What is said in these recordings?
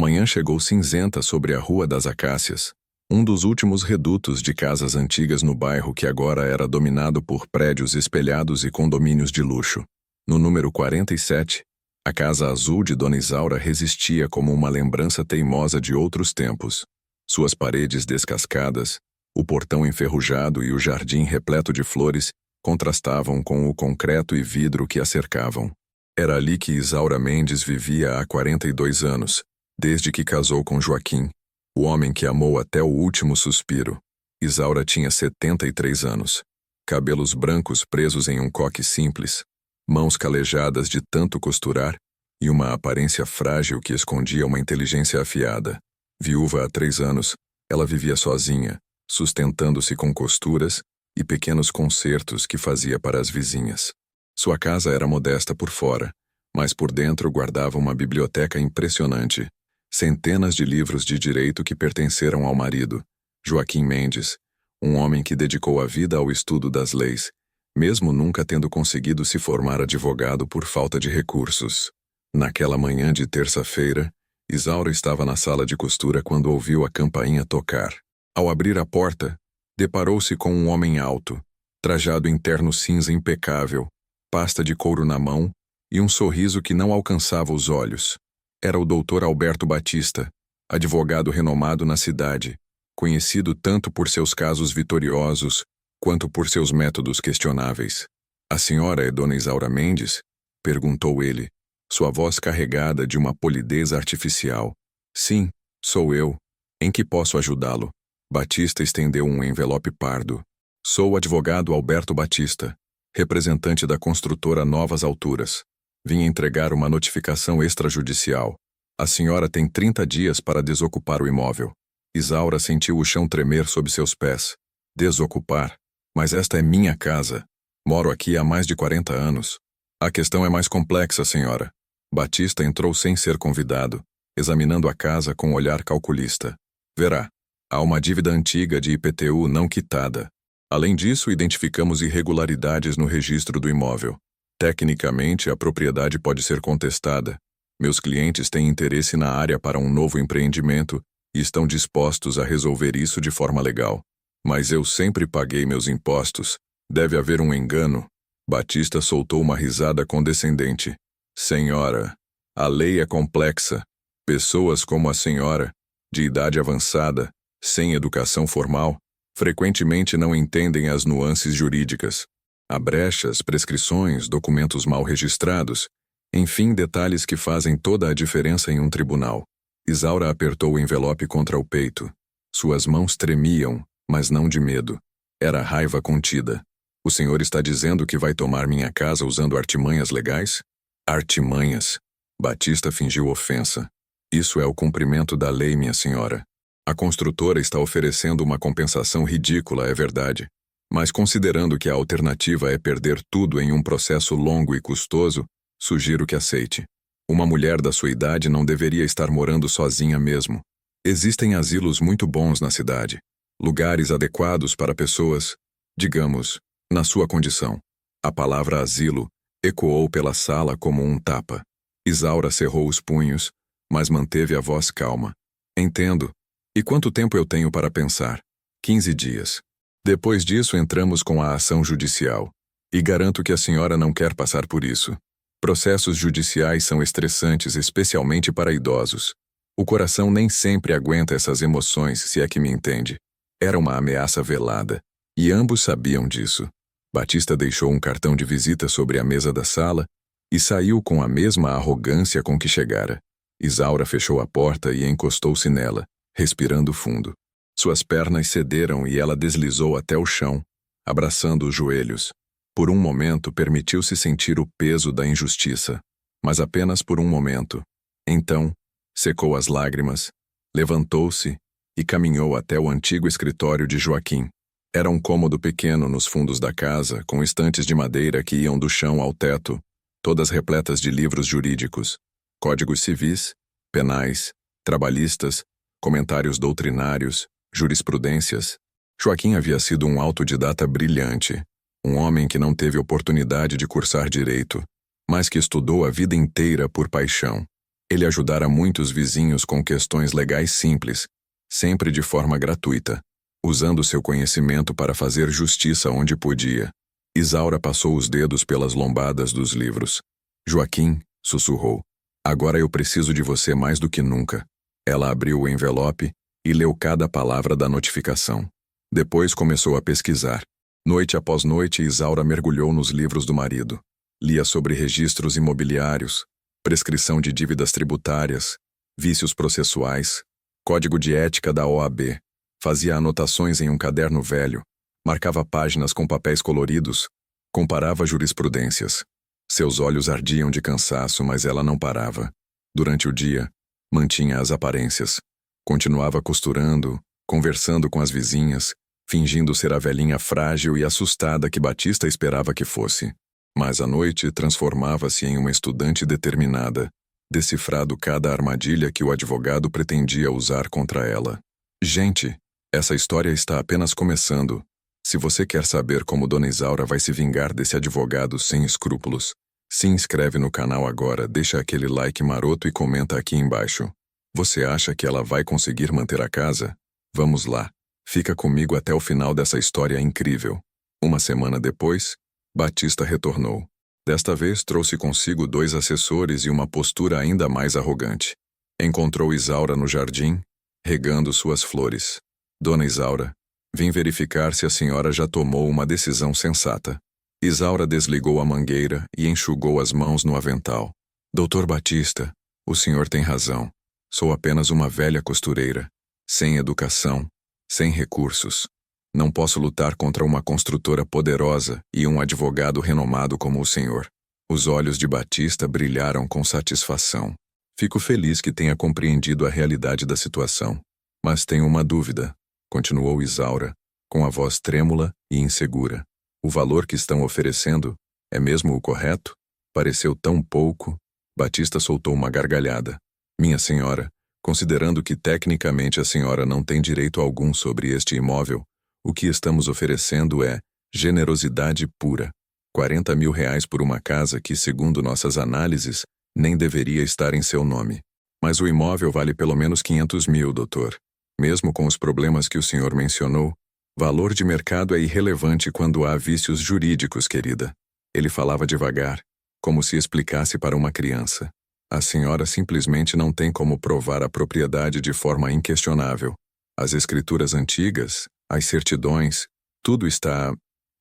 manhã chegou cinzenta sobre a Rua das Acácias, um dos últimos redutos de casas antigas no bairro que agora era dominado por prédios espelhados e condomínios de luxo. No número 47, a casa azul de Dona Isaura resistia como uma lembrança teimosa de outros tempos. Suas paredes descascadas, o portão enferrujado e o jardim repleto de flores contrastavam com o concreto e vidro que a cercavam. Era ali que Isaura Mendes vivia há 42 anos, desde que casou com Joaquim, o homem que amou até o último suspiro. Isaura tinha 73 anos, cabelos brancos presos em um coque simples, mãos calejadas de tanto costurar e uma aparência frágil que escondia uma inteligência afiada. Viúva há 3 anos, ela vivia sozinha, sustentando-se com costuras e pequenos concertos que fazia para as vizinhas. Sua casa era modesta por fora, mas por dentro guardava uma biblioteca impressionante, centenas de livros de direito que pertenceram ao marido, Joaquim Mendes, um homem que dedicou a vida ao estudo das leis, mesmo nunca tendo conseguido se formar advogado por falta de recursos. Naquela manhã de terça-feira, Isaura estava na sala de costura quando ouviu a campainha tocar. Ao abrir a porta, deparou-se com um homem alto, trajado em terno cinza impecável, pasta de couro na mão e um sorriso que não alcançava os olhos. Era o Dr. Alberto Batista, advogado renomado na cidade, conhecido tanto por seus casos vitoriosos quanto por seus métodos questionáveis. "A senhora é Dona Isaura Mendes?" perguntou ele, sua voz carregada de uma polidez artificial. "Sim, sou eu. Em que posso ajudá-lo?" Batista estendeu um envelope pardo. "Sou o advogado Alberto Batista, representante da construtora Novas Alturas. Vim entregar uma notificação extrajudicial. A senhora tem 30 dias para desocupar o imóvel." Isaura sentiu o chão tremer sob seus pés. "Desocupar? Mas esta é minha casa. Moro aqui há mais de 40 anos. A questão é mais complexa, senhora." Batista entrou sem ser convidado, examinando a casa com um olhar calculista. "Verá, há uma dívida antiga de IPTU não quitada. Além disso, identificamos irregularidades no registro do imóvel. Tecnicamente, a propriedade pode ser contestada. Meus clientes têm interesse na área para um novo empreendimento e estão dispostos a resolver isso de forma legal. Mas eu sempre paguei meus impostos. Deve haver um engano." Batista soltou uma risada condescendente. "Senhora, a lei é complexa. Pessoas como a senhora, de idade avançada, sem educação formal, frequentemente não entendem as nuances jurídicas. Há brechas, prescrições, documentos mal registrados, enfim, detalhes que fazem toda a diferença em um tribunal." Isaura apertou o envelope contra o peito. Suas mãos tremiam, mas não de medo. Era raiva contida. "O senhor está dizendo que vai tomar minha casa usando artimanhas legais?" "Artimanhas?" Batista fingiu ofensa. "Isso é o cumprimento da lei, minha senhora. A construtora está oferecendo uma compensação ridícula, é verdade. Mas considerando que a alternativa é perder tudo em um processo longo e custoso, sugiro que aceite. Uma mulher da sua idade não deveria estar morando sozinha mesmo. Existem asilos muito bons na cidade. Lugares adequados para pessoas, digamos, na sua condição." A palavra asilo ecoou pela sala como um tapa. Isaura cerrou os punhos, mas manteve a voz calma. "Entendo. E quanto tempo eu tenho para pensar?" 15 dias. Depois disso entramos com a ação judicial. E garanto que a senhora não quer passar por isso. Processos judiciais são estressantes, especialmente para idosos. O coração nem sempre aguenta essas emoções, se é que me entende. Era uma ameaça velada, e ambos sabiam disso. Batista deixou um cartão de visita sobre a mesa da sala e saiu com a mesma arrogância com que chegara. Isaura fechou a porta e encostou-se nela, respirando fundo. Suas pernas cederam e ela deslizou até o chão, abraçando os joelhos. Por um momento permitiu-se sentir o peso da injustiça, mas apenas por um momento. Então, secou as lágrimas, levantou-se e caminhou até o antigo escritório de Joaquim. Era um cômodo pequeno nos fundos da casa, com estantes de madeira que iam do chão ao teto, todas repletas de livros jurídicos, códigos civis, penais, trabalhistas, comentários doutrinários, jurisprudências. Joaquim havia sido um autodidata brilhante, um homem que não teve oportunidade de cursar direito, mas que estudou a vida inteira por paixão. Ele ajudara muitos vizinhos com questões legais simples, sempre de forma gratuita, usando seu conhecimento para fazer justiça onde podia. Isaura passou os dedos pelas lombadas dos livros. Joaquim, sussurrou. Agora eu preciso de você mais do que nunca. Ela abriu o envelope e leu cada palavra da notificação. Depois começou a pesquisar. Noite após noite, Isaura mergulhou nos livros do marido. Lia sobre registros imobiliários, prescrição de dívidas tributárias, vícios processuais, código de ética da OAB. Fazia anotações em um caderno velho, marcava páginas com papéis coloridos, comparava jurisprudências. Seus olhos ardiam de cansaço, mas ela não parava. Durante o dia, mantinha as aparências. Continuava costurando, conversando com as vizinhas, fingindo ser a velhinha frágil e assustada que Batista esperava que fosse. Mas à noite transformava-se em uma estudante determinada, decifrado cada armadilha que o advogado pretendia usar contra ela. Gente, essa história está apenas começando. Se você quer saber como Dona Isaura vai se vingar desse advogado sem escrúpulos, se inscreve no canal agora, deixa aquele like maroto e comenta aqui embaixo. Você acha que ela vai conseguir manter a casa? Vamos lá. Fica comigo até o final dessa história incrível. Uma semana depois, Batista retornou. Desta vez trouxe consigo 2 assessores e uma postura ainda mais arrogante. Encontrou Isaura no jardim, regando suas flores. Dona Isaura, vim verificar se a senhora já tomou uma decisão sensata. Isaura desligou a mangueira e enxugou as mãos no avental. Doutor Batista, o senhor tem razão. Sou apenas uma velha costureira, sem educação, sem recursos. Não posso lutar contra uma construtora poderosa e um advogado renomado como o senhor. Os olhos de Batista brilharam com satisfação. Fico feliz que tenha compreendido a realidade da situação. Mas tenho uma dúvida, continuou Isaura, com a voz trêmula e insegura. O valor que estão oferecendo é mesmo o correto? Pareceu tão pouco. Batista soltou uma gargalhada. Minha senhora, considerando que tecnicamente a senhora não tem direito algum sobre este imóvel, o que estamos oferecendo é generosidade pura. 40 mil reais por uma casa que, segundo nossas análises, nem deveria estar em seu nome. Mas o imóvel vale pelo menos 500 mil, doutor. Mesmo com os problemas que o senhor mencionou, valor de mercado é irrelevante quando há vícios jurídicos, querida. Ele falava devagar, como se explicasse para uma criança. A senhora simplesmente não tem como provar a propriedade de forma inquestionável. As escrituras antigas, as certidões, tudo está,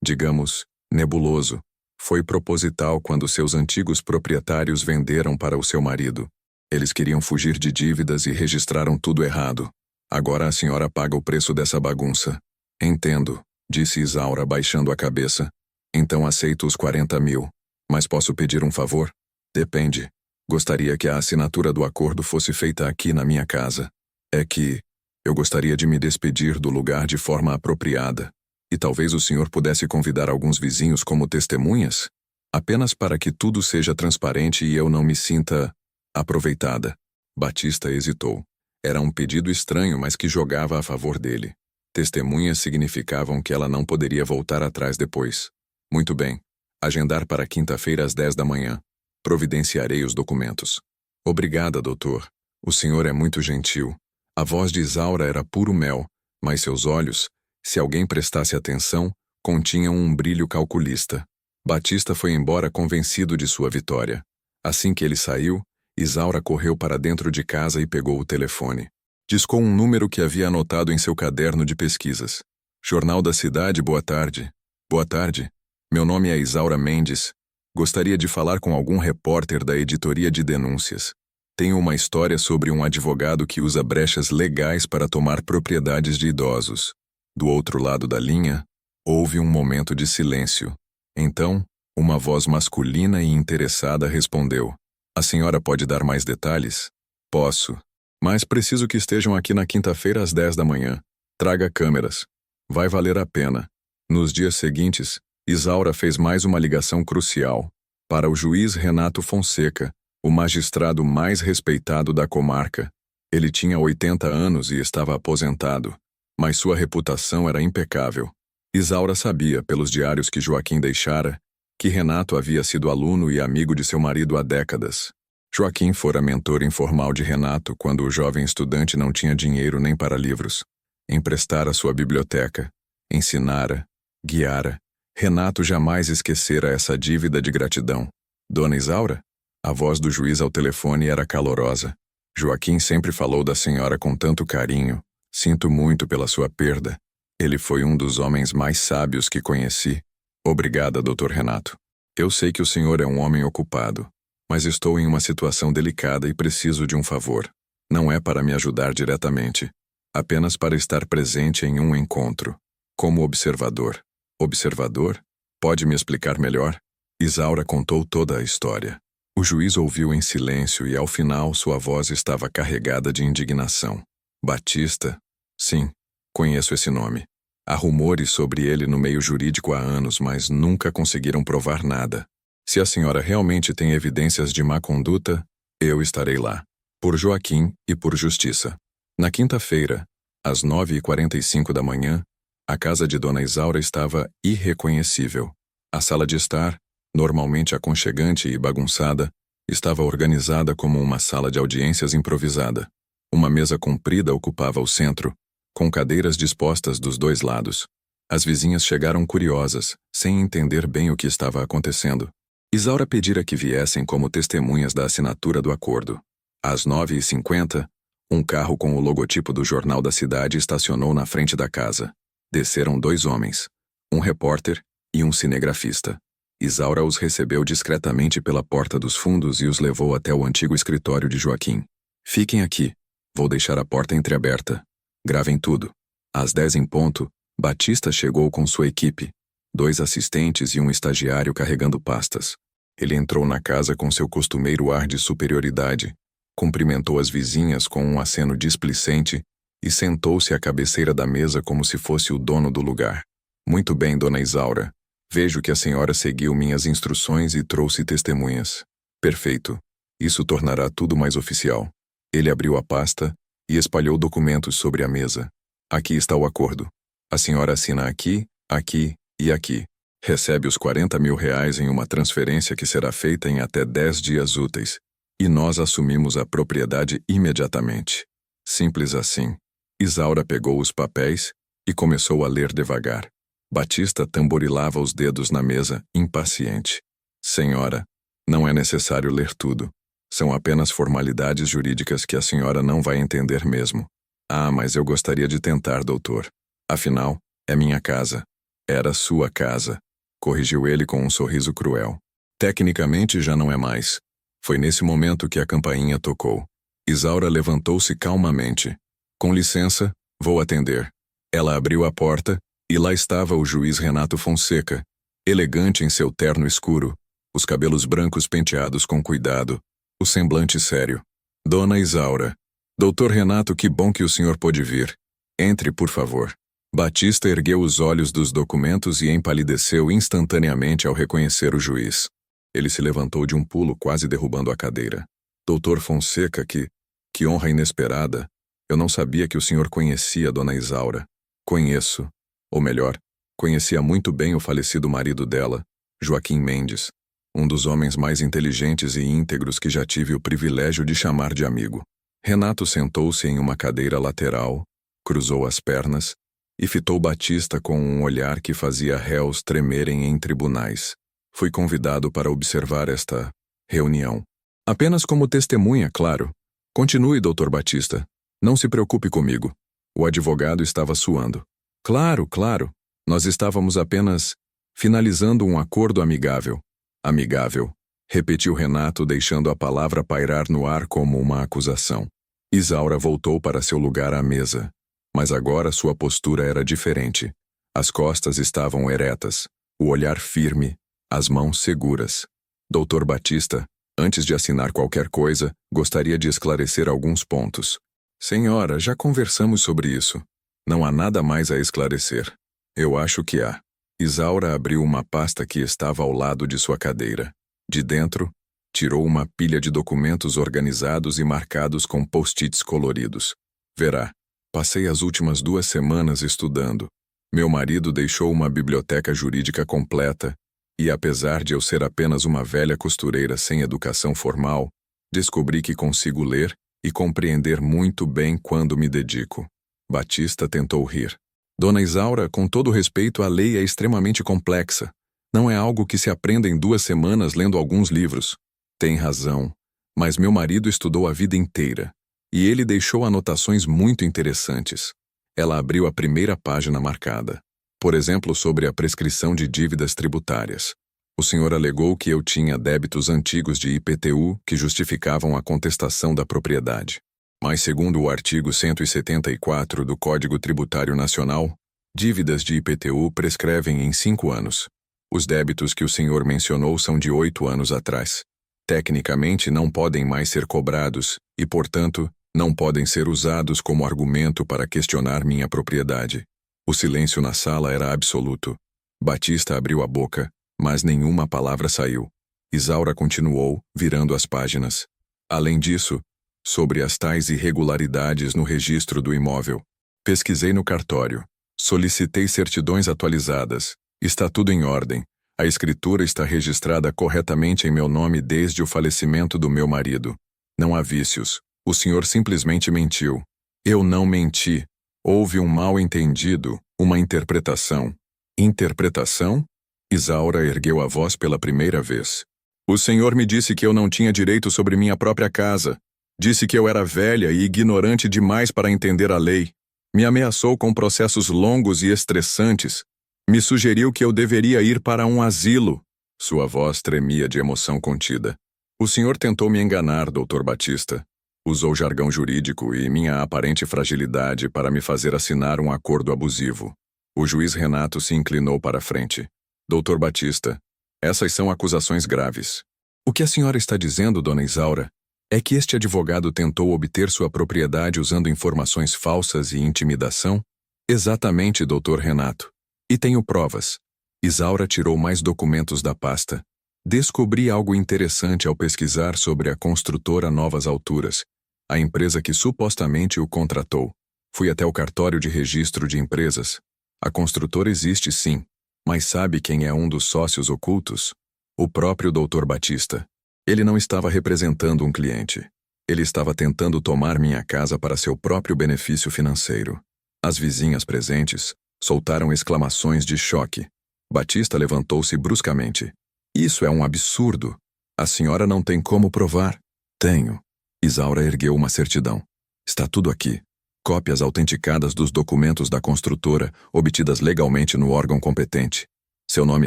digamos, nebuloso. Foi proposital quando seus antigos proprietários venderam para o seu marido. Eles queriam fugir de dívidas e registraram tudo errado. Agora a senhora paga o preço dessa bagunça. Entendo, disse Isaura baixando a cabeça. Então aceito os 40 mil. Mas posso pedir um favor? Depende. Gostaria que a assinatura do acordo fosse feita aqui na minha casa. É que eu gostaria de me despedir do lugar de forma apropriada. E talvez o senhor pudesse convidar alguns vizinhos como testemunhas? Apenas para que tudo seja transparente e eu não me sinta aproveitada. Batista hesitou. Era um pedido estranho, mas que jogava a favor dele. Testemunhas significavam que ela não poderia voltar atrás depois. Muito bem. Agendar para quinta-feira às 10 da manhã. Providenciarei os documentos. Obrigada, doutor. O senhor é muito gentil. A voz de Isaura era puro mel, mas seus olhos, se alguém prestasse atenção, continham um brilho calculista. Batista foi embora convencido de sua vitória. Assim que ele saiu, Isaura correu para dentro de casa e pegou o telefone. Discou um número que havia anotado em seu caderno de pesquisas. Jornal da Cidade, boa tarde. Boa tarde. Meu nome é Isaura Mendes. Gostaria de falar com algum repórter da editoria de denúncias. Tenho uma história sobre um advogado que usa brechas legais para tomar propriedades de idosos. Do outro lado da linha, houve um momento de silêncio. Então, uma voz masculina e interessada respondeu. A senhora pode dar mais detalhes? Posso. Mas preciso que estejam aqui na quinta-feira às 10 da manhã. Traga câmeras. Vai valer a pena. Nos dias seguintes, Isaura fez mais uma ligação crucial para o juiz Renato Fonseca, o magistrado mais respeitado da comarca. Ele tinha 80 anos e estava aposentado, mas sua reputação era impecável. Isaura sabia, pelos diários que Joaquim deixara, que Renato havia sido aluno e amigo de seu marido há décadas. Joaquim fora mentor informal de Renato quando o jovem estudante não tinha dinheiro nem para livros. Emprestara sua biblioteca, ensinara, guiara. Renato jamais esquecera essa dívida de gratidão. Dona Isaura? A voz do juiz ao telefone era calorosa. Joaquim sempre falou da senhora com tanto carinho. Sinto muito pela sua perda. Ele foi um dos homens mais sábios que conheci. Obrigada, Dr. Renato. Eu sei que o senhor é um homem ocupado, mas estou em uma situação delicada e preciso de um favor. Não é para me ajudar diretamente, apenas para estar presente em um encontro, como observador. Observador? Pode me explicar melhor? Isaura contou toda a história. O juiz ouviu em silêncio e, ao final, sua voz estava carregada de indignação. Batista? Sim, conheço esse nome. Há rumores sobre ele no meio jurídico há anos, mas nunca conseguiram provar nada. Se a senhora realmente tem evidências de má conduta, eu estarei lá. Por Joaquim e por justiça. Na quinta-feira, às 9h45 da manhã, a casa de Dona Isaura estava irreconhecível. A sala de estar, normalmente aconchegante e bagunçada, estava organizada como uma sala de audiências improvisada. Uma mesa comprida ocupava o centro, com cadeiras dispostas dos dois lados. As vizinhas chegaram curiosas, sem entender bem o que estava acontecendo. Isaura pedira que viessem como testemunhas da assinatura do acordo. Às 9h50, um carro com o logotipo do jornal da cidade estacionou na frente da casa. Desceram dois homens, um repórter e um cinegrafista. Isaura os recebeu discretamente pela porta dos fundos e os levou até o antigo escritório de Joaquim. Fiquem aqui. Vou deixar a porta entreaberta. Gravem tudo. Às 10 em ponto, Batista chegou com sua equipe, 2 assistentes e um estagiário carregando pastas. Ele entrou na casa com seu costumeiro ar de superioridade, cumprimentou as vizinhas com um aceno displicente e sentou-se à cabeceira da mesa como se fosse o dono do lugar. Muito bem, Dona Isaura. Vejo que a senhora seguiu minhas instruções e trouxe testemunhas. Perfeito. Isso tornará tudo mais oficial. Ele abriu a pasta e espalhou documentos sobre a mesa. Aqui está o acordo. A senhora assina aqui, aqui e aqui. Recebe os R$40 mil em uma transferência que será feita em até 10 dias úteis. E nós assumimos a propriedade imediatamente. Simples assim. Isaura pegou os papéis e começou a ler devagar. Batista tamborilava os dedos na mesa, impaciente. Senhora, não é necessário ler tudo. São apenas formalidades jurídicas que a senhora não vai entender mesmo. Ah, mas eu gostaria de tentar, doutor. Afinal, é minha casa. Era sua casa. Corrigiu ele com um sorriso cruel. Tecnicamente já não é mais. Foi nesse momento que a campainha tocou. Isaura levantou-se calmamente. Com licença, vou atender. Ela abriu a porta e lá estava o juiz Renato Fonseca, elegante em seu terno escuro, os cabelos brancos penteados com cuidado, o semblante sério. Dona Isaura. Doutor Renato, que bom que o senhor pôde vir. Entre, por favor. Batista ergueu os olhos dos documentos e empalideceu instantaneamente ao reconhecer o juiz. Ele se levantou de um pulo, quase derrubando a cadeira. Doutor Fonseca, que honra inesperada. Eu não sabia que o senhor conhecia Dona Isaura. Conheço. Ou melhor, conhecia muito bem o falecido marido dela, Joaquim Mendes, um dos homens mais inteligentes e íntegros que já tive o privilégio de chamar de amigo. Renato sentou-se em uma cadeira lateral, cruzou as pernas e fitou Batista com um olhar que fazia réus tremerem em tribunais. Fui convidado para observar esta reunião. Apenas como testemunha, claro. Continue, Dr. Batista. Não se preocupe comigo. O advogado estava suando. Claro, claro. Nós estávamos apenas finalizando um acordo amigável. Amigável, repetiu Renato, deixando a palavra pairar no ar como uma acusação. Isaura voltou para seu lugar à mesa. Mas agora sua postura era diferente. As costas estavam eretas, o olhar firme, as mãos seguras. Dr. Batista, antes de assinar qualquer coisa, gostaria de esclarecer alguns pontos. Senhora, já conversamos sobre isso. Não há nada mais a esclarecer. Eu acho que há. Isaura abriu uma pasta que estava ao lado de sua cadeira. De dentro, tirou uma pilha de documentos organizados e marcados com post-its coloridos. Verá, passei as últimas 2 semanas estudando. Meu marido deixou uma biblioteca jurídica completa e, apesar de eu ser apenas uma velha costureira sem educação formal, Descobri que consigo ler e compreender muito bem quando me dedico. Batista tentou rir. Dona Isaura, com todo respeito, a lei é extremamente complexa. Não é algo que se aprenda em 2 semanas lendo alguns livros. Tem razão, mas meu marido estudou a vida inteira. E ele deixou anotações muito interessantes. Ela abriu a primeira página marcada. Por exemplo, sobre a prescrição de dívidas tributárias. O senhor alegou que eu tinha débitos antigos de IPTU que justificavam a contestação da propriedade. Mas, segundo o artigo 174 do Código Tributário Nacional, dívidas de IPTU prescrevem em 5 anos. Os débitos que o senhor mencionou são de 8 anos atrás. Tecnicamente, não podem mais ser cobrados e, portanto, não podem ser usados como argumento para questionar minha propriedade. O silêncio na sala era absoluto. Batista abriu a boca, mas nenhuma palavra saiu. Isaura continuou, virando as páginas. Além disso, sobre as tais irregularidades no registro do imóvel, pesquisei no cartório. Solicitei certidões atualizadas. Está tudo em ordem. A escritura está registrada corretamente em meu nome desde o falecimento do meu marido. Não há vícios. O senhor simplesmente mentiu. Eu não menti. Houve um mal-entendido, uma interpretação. Interpretação? Isaura ergueu a voz pela primeira vez. O senhor me disse que eu não tinha direito sobre minha própria casa. Disse que eu era velha e ignorante demais para entender a lei. Me ameaçou com processos longos e estressantes. Me sugeriu que eu deveria ir para um asilo. Sua voz tremia de emoção contida. O senhor tentou me enganar, Dr. Batista. Usou jargão jurídico e minha aparente fragilidade para me fazer assinar um acordo abusivo. O juiz Renato se inclinou para a frente. Dr. Batista, essas são acusações graves. O que a senhora está dizendo, dona Isaura, é que este advogado tentou obter sua propriedade usando informações falsas e intimidação? Exatamente, Dr. Renato. E tenho provas. Isaura tirou mais documentos da pasta. Descobri algo interessante ao pesquisar sobre a construtora Novas Alturas, a empresa que supostamente o contratou. Fui até o cartório de registro de empresas. A construtora existe sim, mas sabe quem é um dos sócios ocultos? O próprio Dr. Batista. Ele não estava representando um cliente. Ele estava tentando tomar minha casa para seu próprio benefício financeiro. As vizinhas presentes soltaram exclamações de choque. Batista levantou-se bruscamente. Isso é um absurdo. A senhora não tem como provar. Tenho. Isaura ergueu uma certidão. Está tudo aqui. Cópias autenticadas dos documentos da construtora, obtidas legalmente no órgão competente. Seu nome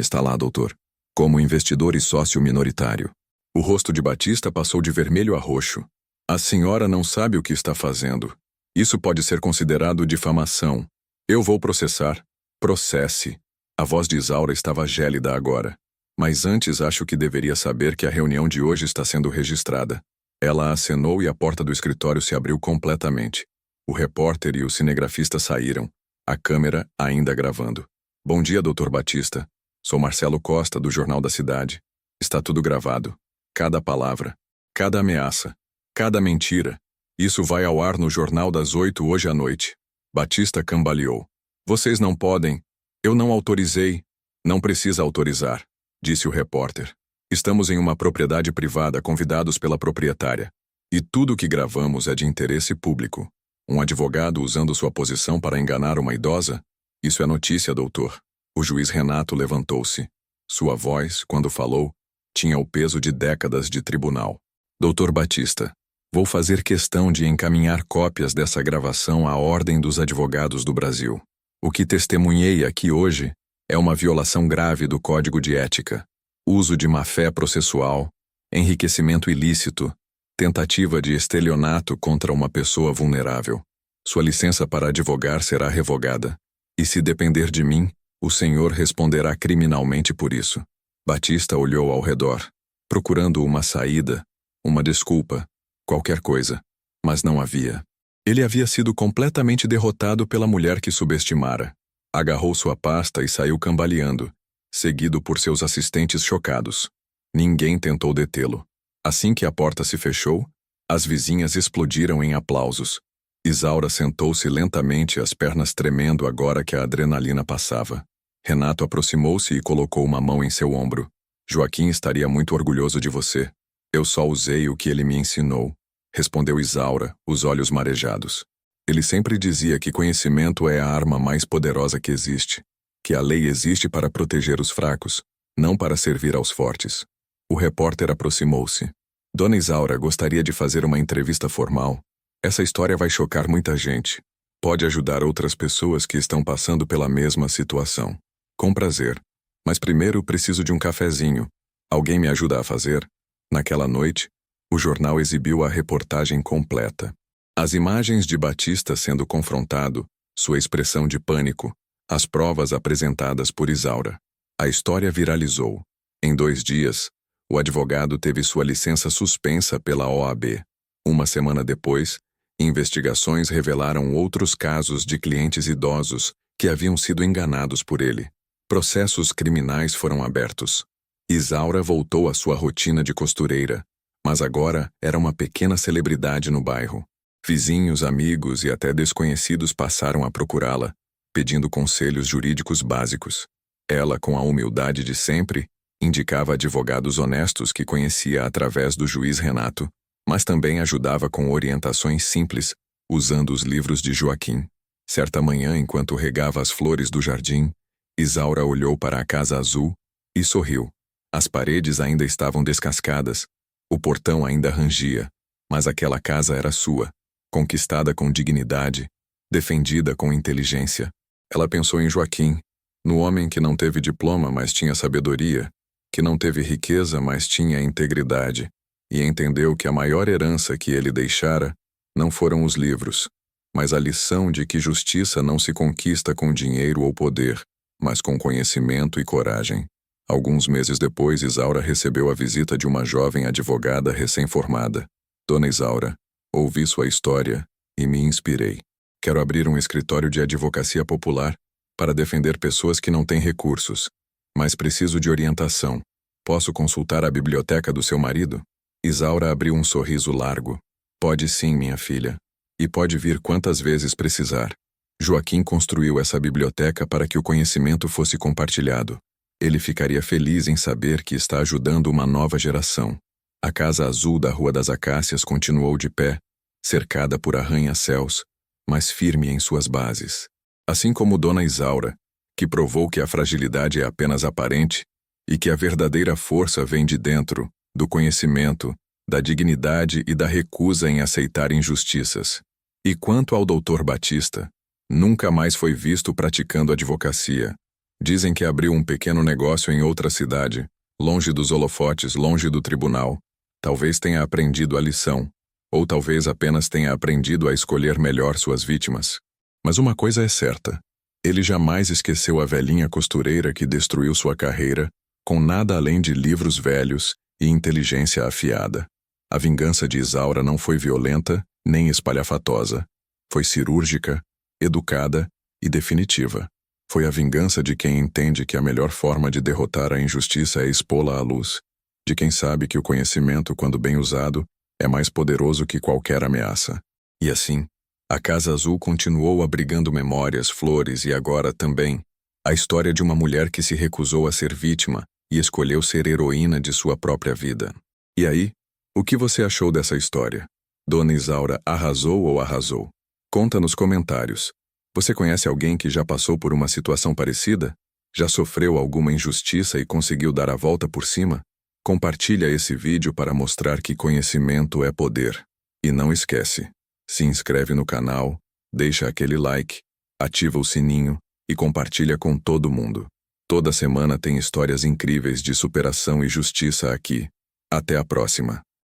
está lá, doutor. Como investidor e sócio minoritário. O rosto de Batista passou de vermelho a roxo. A senhora não sabe o que está fazendo. Isso pode ser considerado difamação. Eu vou processar. Processe. A voz de Isaura estava gélida agora. Mas antes acho que deveria saber que a reunião de hoje está sendo registrada. Ela acenou e a porta do escritório se abriu completamente. O repórter e o cinegrafista saíram, a câmera ainda gravando. Bom dia, Dr. Batista. Sou Marcelo Costa, do Jornal da Cidade. Está tudo gravado. Cada palavra, cada ameaça, cada mentira. Isso vai ao ar no Jornal das 8 hoje à noite. Batista cambaleou. Vocês não podem. Eu não autorizei. Não precisa autorizar, disse o repórter. Estamos em uma propriedade privada convidados pela proprietária. E tudo o que gravamos é de interesse público. Um advogado usando sua posição para enganar uma idosa? Isso é notícia, doutor. O juiz Renato levantou-se. Sua voz, quando falou, tinha o peso de décadas de tribunal. Dr. Batista, vou fazer questão de encaminhar cópias dessa gravação à Ordem dos Advogados do Brasil. O que testemunhei aqui hoje é uma violação grave do Código de Ética, uso de má-fé processual, enriquecimento ilícito, tentativa de estelionato contra uma pessoa vulnerável. Sua licença para advogar será revogada. E se depender de mim, o senhor responderá criminalmente por isso. Batista olhou ao redor, procurando uma saída, uma desculpa, qualquer coisa, mas não havia. Ele havia sido completamente derrotado pela mulher que subestimara. Agarrou sua pasta e saiu cambaleando, seguido por seus assistentes chocados. Ninguém tentou detê-lo. Assim que a porta se fechou, as vizinhas explodiram em aplausos. Isaura sentou-se lentamente, as pernas tremendo agora que a adrenalina passava. Renato aproximou-se e colocou uma mão em seu ombro. Joaquim estaria muito orgulhoso de você. Eu só usei o que ele me ensinou, respondeu Isaura, os olhos marejados. Ele sempre dizia que conhecimento é a arma mais poderosa que existe, que a lei existe para proteger os fracos, não para servir aos fortes. O repórter aproximou-se. Dona Isaura gostaria de fazer uma entrevista formal. Essa história vai chocar muita gente. Pode ajudar outras pessoas que estão passando pela mesma situação. Com prazer. Mas primeiro preciso de um cafezinho. Alguém me ajuda a fazer? Naquela noite, o jornal exibiu a reportagem completa. As imagens de Batista sendo confrontado, sua expressão de pânico, as provas apresentadas por Isaura. A história viralizou. Em 2 dias, o advogado teve sua licença suspensa pela OAB. Uma semana depois, investigações revelaram outros casos de clientes idosos que haviam sido enganados por ele. Processos criminais foram abertos. Isaura voltou à sua rotina de costureira, mas agora era uma pequena celebridade no bairro. Vizinhos, amigos e até desconhecidos passaram a procurá-la, pedindo conselhos jurídicos básicos. Ela, com a humildade de sempre, indicava advogados honestos que conhecia através do juiz Renato, mas também ajudava com orientações simples, usando os livros de Joaquim. Certa manhã, enquanto regava as flores do jardim, Isaura olhou para a casa azul e sorriu. As paredes ainda estavam descascadas, o portão ainda rangia, mas aquela casa era sua, conquistada com dignidade, defendida com inteligência. Ela pensou em Joaquim, no homem que não teve diploma, mas tinha sabedoria, que não teve riqueza, mas tinha integridade, e entendeu que a maior herança que ele deixara não foram os livros, mas a lição de que justiça não se conquista com dinheiro ou poder, mas com conhecimento e coragem. Alguns meses depois, Isaura recebeu a visita de uma jovem advogada recém-formada. Dona Isaura, ouvi sua história e me inspirei. Quero abrir um escritório de advocacia popular para defender pessoas que não têm recursos, mas preciso de orientação. Posso consultar a biblioteca do seu marido? Isaura abriu um sorriso largo. Pode sim, minha filha. E pode vir quantas vezes precisar. Joaquim construiu essa biblioteca para que o conhecimento fosse compartilhado. Ele ficaria feliz em saber que está ajudando uma nova geração. A Casa Azul da Rua das Acácias continuou de pé, cercada por arranha-céus, mas firme em suas bases. Assim como Dona Isaura, que provou que a fragilidade é apenas aparente e que a verdadeira força vem de dentro, do conhecimento, da dignidade e da recusa em aceitar injustiças. E quanto ao Dr. Batista, nunca mais foi visto praticando advocacia. Dizem que abriu um pequeno negócio em outra cidade, longe dos holofotes, longe do tribunal. Talvez tenha aprendido a lição, ou talvez apenas tenha aprendido a escolher melhor suas vítimas. Mas uma coisa é certa, ele jamais esqueceu a velhinha costureira que destruiu sua carreira, com nada além de livros velhos e inteligência afiada. A vingança de Isaura não foi violenta nem espalhafatosa. Foi cirúrgica, educada e definitiva. Foi a vingança de quem entende que a melhor forma de derrotar a injustiça é expô-la à luz, de quem sabe que o conhecimento, quando bem usado, é mais poderoso que qualquer ameaça. E assim, a Casa Azul continuou abrigando memórias, flores e agora também a história de uma mulher que se recusou a ser vítima e escolheu ser heroína de sua própria vida. E aí, o que você achou dessa história? Dona Isaura arrasou ou arrasou? Conta nos comentários. Você conhece alguém que já passou por uma situação parecida? Já sofreu alguma injustiça e conseguiu dar a volta por cima? Compartilha esse vídeo para mostrar que conhecimento é poder. E não esquece, se inscreve no canal, deixa aquele like, ativa o sininho e compartilha com todo mundo. Toda semana tem histórias incríveis de superação e justiça aqui. Até a próxima.